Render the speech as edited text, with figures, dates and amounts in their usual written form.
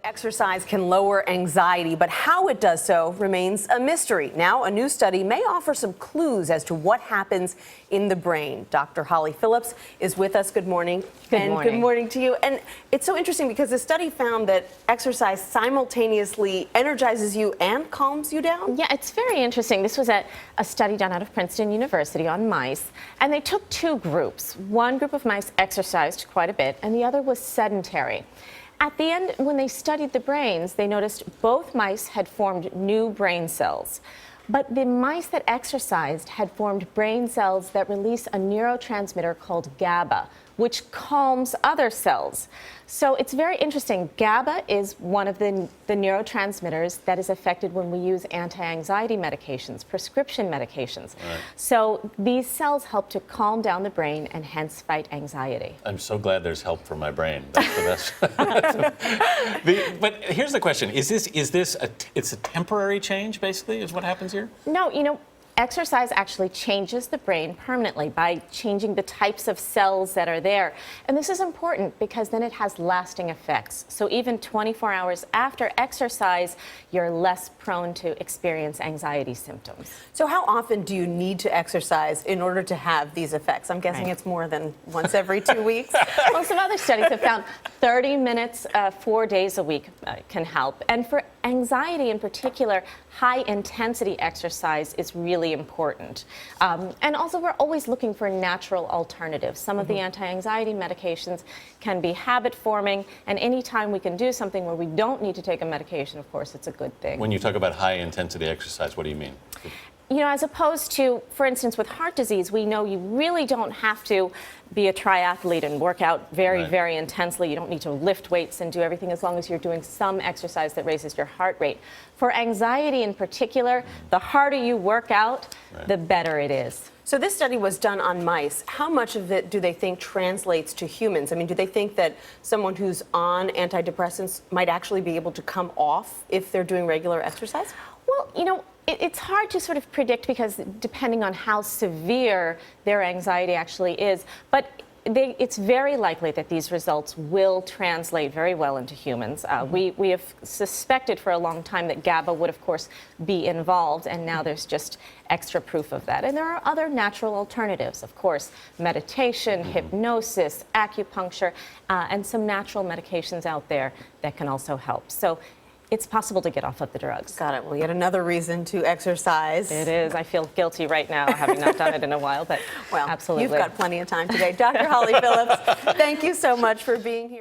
Exercise can lower anxiety, but how it does so remains a mystery. Now, a new study may offer some clues as to what happens in the brain. Dr. Holly Phillips is with us. Good morning. Good morning. Good morning to you. And it's so interesting because the study found that exercise simultaneously energizes you and calms you down. Yeah, it's very interesting. This was a study done out of Princeton University on mice, and they took two groups. One group of mice exercised quite a bit, and the other was sedentary. At the end, when they studied the brains, they noticed both mice had formed new brain cells. But the mice that exercised had formed brain cells that release a neurotransmitter called GABA, which calms other cells. So it's very interesting. GABA is one of the neurotransmitters that is affected when we use anti-anxiety medications, prescription medications. Right. So these cells help to calm down the brain and hence fight anxiety. I'm so glad there's help for my brain. That's the best. But here's the question: it's a temporary change, basically, is what happens here? No, exercise actually changes the brain permanently by changing the types of cells that are there. And this is important because then it has lasting effects. So even 24 hours after exercise, you're less prone to experience anxiety symptoms. So how often do you need to exercise in order to have these effects? I'm guessing it's more than once every 2 weeks. Well, some other studies have found 30 minutes, 4 days a week can help. And for anxiety in particular, high intensity exercise is really important. And also we're always looking for natural alternatives. Some of the anti-anxiety medications can be habit forming, and anytime we can do something where we don't need to take a medication, of course, it's a good thing. When you talk about high intensity exercise, what do you mean? As opposed to, for instance, with heart disease, we know you really don't have to be a triathlete and work out very intensely. You don't need to lift weights and do everything as long as you're doing some exercise that raises your heart rate. For anxiety in particular, the harder you work out, the better it is. So this study was done on mice. How much of it do they think translates to humans? I mean, do they think that someone who's on antidepressants might actually be able to come off if they're doing regular exercise? Well, it's hard to sort of predict because depending on how severe their anxiety actually is, but it's very likely that these results will translate very well into humans. We have suspected for a long time that GABA would, of course, be involved, and now there's just extra proof of that. And there are other natural alternatives, of course, meditation, hypnosis, acupuncture, and some natural medications out there that can also help. So it's possible to get off of the drugs. Got it. Well, yet another reason to exercise. It is. I feel guilty right now, having not done it in a while, but well, absolutely. You've got plenty of time today. Dr. Holly Phillips, thank you so much for being here.